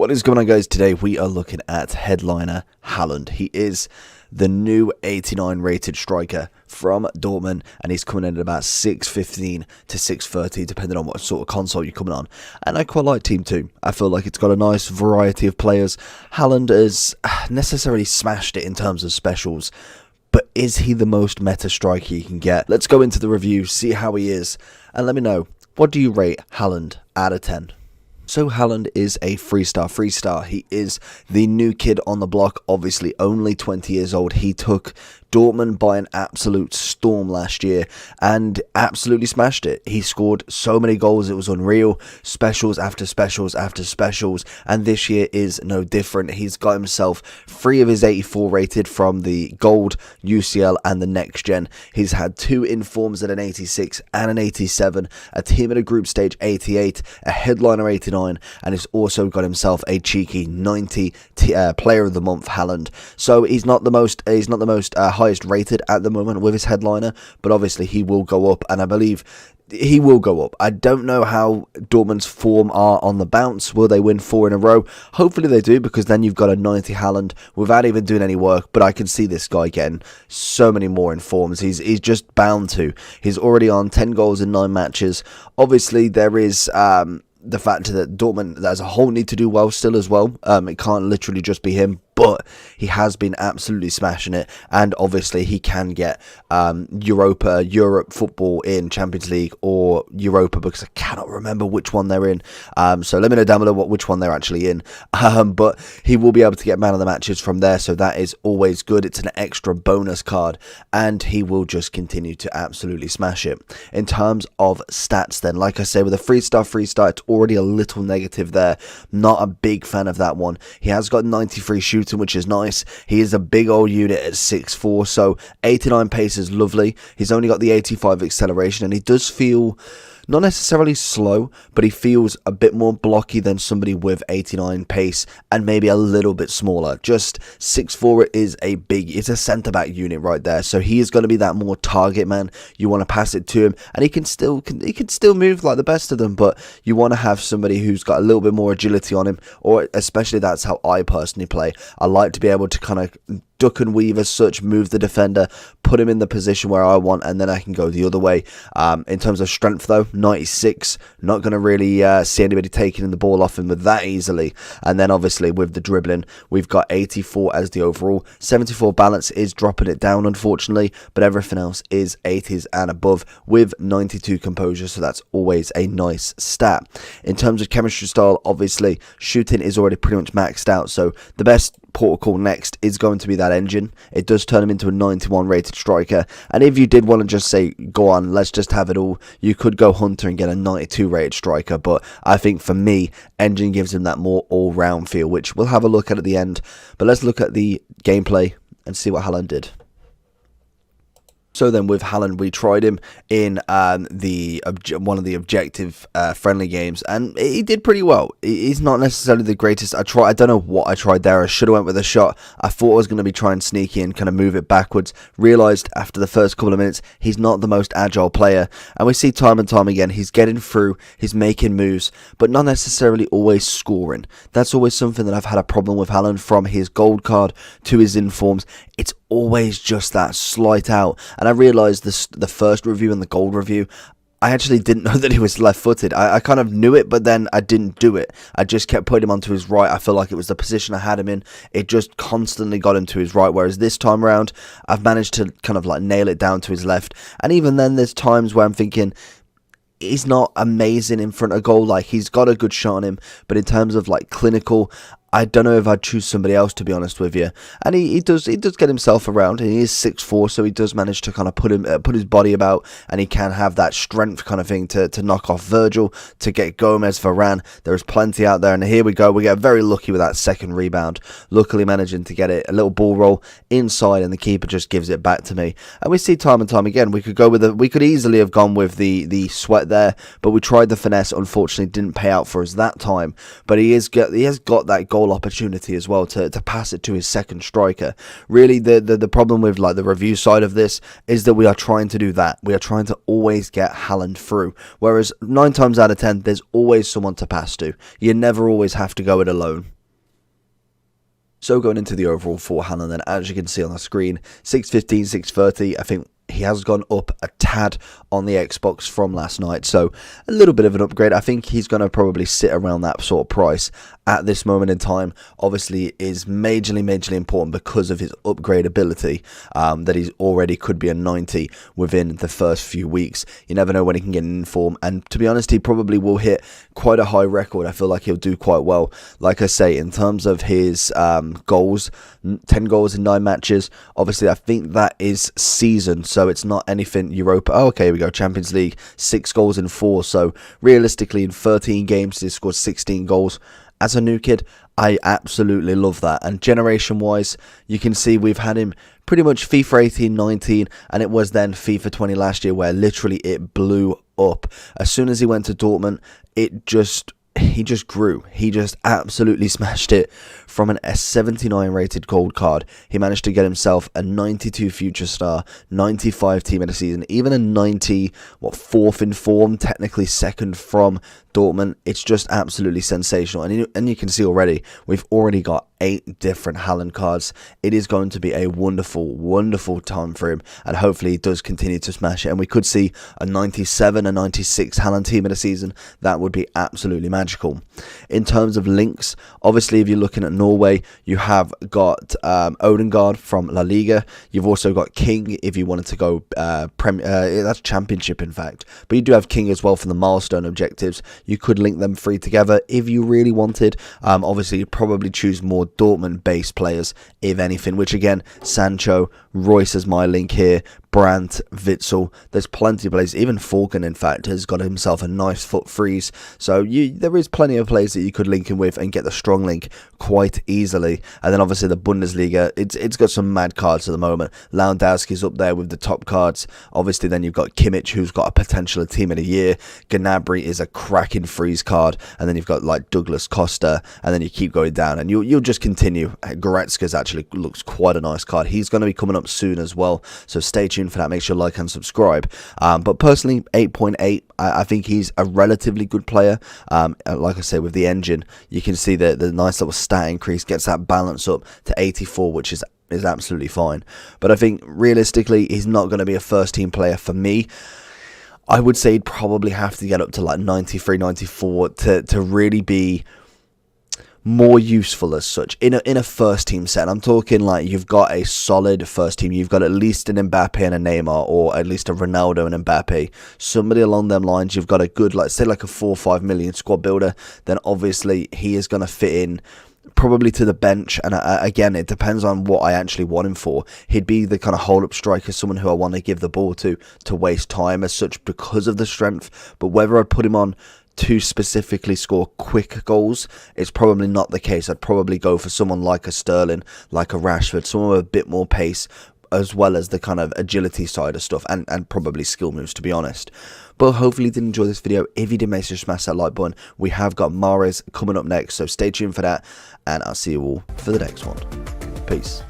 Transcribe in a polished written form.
What is going on, guys? Today we are looking at headliner Haland. He is the new 89 rated striker from Dortmund, and he's coming in at about 615 to 630 depending on what sort of console you're coming on. And I quite like Team 2. I feel like it's got a nice variety of players. Haland has necessarily smashed it in terms of specials, but is he the most meta striker you can get? Let's go into the review, see how he is, and let me know, what do you rate Haland out of 10? So Haland is a 3-star. He is the new kid on the block, obviously only 20 years old. He took Dortmund by an absolute storm last year and absolutely smashed it. He scored so many goals, it was unreal. Specials after specials after specials, and this year is no different. He's got himself 3 of his 84 rated from the Gold, UCL and the Next Gen. He's had 2 informs at an 86 and an 87, a team at a group stage 88, a headliner 89, and he's also got himself a cheeky 90 player of the month, Haland. So he's not the most highest rated at the moment with his headliner, but obviously he will go up, and I believe he will go up. I don't know how Dortmund's form are on the bounce. Will they win 4 in a row? Hopefully they do, because then you've got a 90 Haland without even doing any work. But I can see this guy getting so many more informs. He's just bound to. He's already on 10 goals in 9 matches. Obviously there is the fact that Dortmund as a whole need to do well still as well. It can't literally just be him, but he has been absolutely smashing it, and obviously he can get Europe football in Champions League or Europa, because I cannot remember which one they're in. So let me know down below which one they're actually in. But he will be able to get man of the matches from there, so that is always good. It's an extra bonus card, and he will just continue to absolutely smash it. In terms of stats then, like I say, with a 3-star, it's already a little negative there. Not a big fan of that one. He has got 93 shooting, which is nice. He is a big old unit at 6'4", so 89 pace is lovely. He's only got the 85 acceleration, and he does feel not necessarily slow, but he feels a bit more blocky than somebody with 89 pace and maybe a little bit smaller. Just 6'4" is it's a centre-back unit right there, so he is going to be that more target man. You want to pass it to him, and he can still move like the best of them, but you want to have somebody who's got a little bit more agility on him, or especially that's how I personally play. I like to be able to kind of duck and weave as such, move the defender, put him in the position where I want, and then I can go the other way. In terms of strength though, 96, not going to really see anybody taking the ball off him with that easily. And then obviously with the dribbling, we've got 84 as the overall. 74 balance is dropping it down unfortunately, but everything else is 80s and above, with 92 composure, so that's always a nice stat. In terms of chemistry style, obviously shooting is already pretty much maxed out, so the best protocol next is going to be that engine. It does turn him into a 91 rated striker, and if you did want to just say go on, let's just have it all, you could go Hunter and get a 92 rated striker, but I think for me engine gives him that more all-round feel, which we'll have a look at the end. But let's look at the gameplay and see what Haland did. So then with Haland, we tried him in one of the objective friendly games, and he did pretty well. He's not necessarily the greatest. I don't know what I tried there. I should have went with a shot. I thought I was going to be trying sneaky and kind of move it backwards. Realised after the first couple of minutes, he's not the most agile player. And we see time and time again, he's getting through, he's making moves, but not necessarily always scoring. That's always something that I've had a problem with Haland, from his gold card to his informs. It's always just that slight out. And I realised the first review and the gold review, I actually didn't know that he was left-footed. I kind of knew it, but then I didn't do it. I just kept putting him onto his right. I feel like it was the position I had him in. It just constantly got him to his right, whereas this time around, I've managed to kind of like nail it down to his left. And even then, there's times where I'm thinking, he's not amazing in front of goal. Like, he's got a good shot on him, but in terms of like clinical, I don't know if I'd choose somebody else, to be honest with you. And he does get himself around, and he is 6'4", so he does manage to kind of put his body about, and he can have that strength kind of thing to knock off Virgil, to get Gomez, Varane. There's plenty out there, and here we go. We get very lucky with that second rebound, luckily managing to get it a little ball roll inside, and the keeper just gives it back to me. And we see time and time again, we could easily have gone with the sweat there, but we tried the finesse. Unfortunately, didn't pay out for us that time. But he has got that goal opportunity as well to pass it to his second striker. Really, the problem with like the review side of this is that we are trying to do that. We are trying to always get Haland through, whereas 9 times out of 10 there's always someone to pass to. You never always have to go it alone. So going into the overall for Haland, then as you can see on the screen, 615, 630, I think he has gone up a tad on the Xbox from last night, so a little bit of an upgrade. I think he's going to probably sit around that sort of price at this moment in time. Obviously is majorly important because of his upgrade ability, that he's already could be a 90 within the first few weeks. You never know when he can get in form, and to be honest, he probably will hit quite a high record. I feel like he'll do quite well. Like I say, in terms of his goals, 10 goals in 9 matches, obviously I think that is season, so it's not anything Europa. Oh, okay, we go Champions League, 6 goals in 4, so realistically in 13 games he scored 16 goals. As a new kid, I absolutely love that. And generation wise, you can see we've had him pretty much FIFA 18, 19, and it was then FIFA 20 last year where literally it blew up. As soon as he went to Dortmund, he just grew. He just absolutely smashed it. From an S79 rated gold card, he managed to get himself a 92 future star, 95 team of the season, even a 90, fourth in form, technically second from Dortmund. It's just absolutely sensational. And you can see already, we've already got 8 different Haland cards. It is going to be a wonderful time for him, and hopefully he does continue to smash it, and we could see a 97, a 96 Haland team of the season. That would be absolutely magical. In terms of links, obviously if you're looking at Norway, you have got Odegaard from La Liga. You've also got King if you wanted to go that's Championship in fact, but you do have King as well for the milestone objectives. You could link them 3 together if you really wanted. Obviously you'd probably choose more Dortmund based players if anything, which again, Sancho, Royce is my link here, Brandt, Witsel, there's plenty of players. Even Falcon in fact has got himself a nice foot freeze, so there is plenty of players that you could link in with and get the strong link quite easily. And then obviously the Bundesliga, it's got some mad cards at the moment. Lewandowski's up there with the top cards. Obviously then you've got Kimmich, who's got a potential team of the year. Gnabry is a cracking freeze card, and then you've got like Douglas Costa, and then you keep going down and you'll just continue. Goretzka's actually looks quite a nice card. He's going to be coming up soon as well, so stay tuned for that. Make sure you like and subscribe. But personally, 8.8, I think he's a relatively good player. Like I say, with the engine, you can see the nice little stat increase, gets that balance up to 84, which is absolutely fine. But I think realistically, he's not going to be a first team player for me. I would say he'd probably have to get up to like 93, 94 to really be more useful as such in a first team set. I'm talking like you've got a solid first team. You've got at least an Mbappe and a Neymar, or at least a Ronaldo and Mbappe. Somebody along them lines. You've got a good, like say like a 4 or 5 million squad builder. Then obviously he is going to fit in probably to the bench, and again it depends on what I actually want him for. He'd be the kind of hold up striker, someone who I want to give the ball to waste time as such because of the strength. But whether I'd put him on to specifically score quick goals, it's probably not the case. I'd probably go for someone like a Sterling, like a Rashford, someone with a bit more pace, as well as the kind of agility side of stuff, and probably skill moves, to be honest. But hopefully you did enjoy this video. If you did, make sure to smash that like button. We have got Mahrez coming up next, so stay tuned for that, and I'll see you all for the next one. Peace.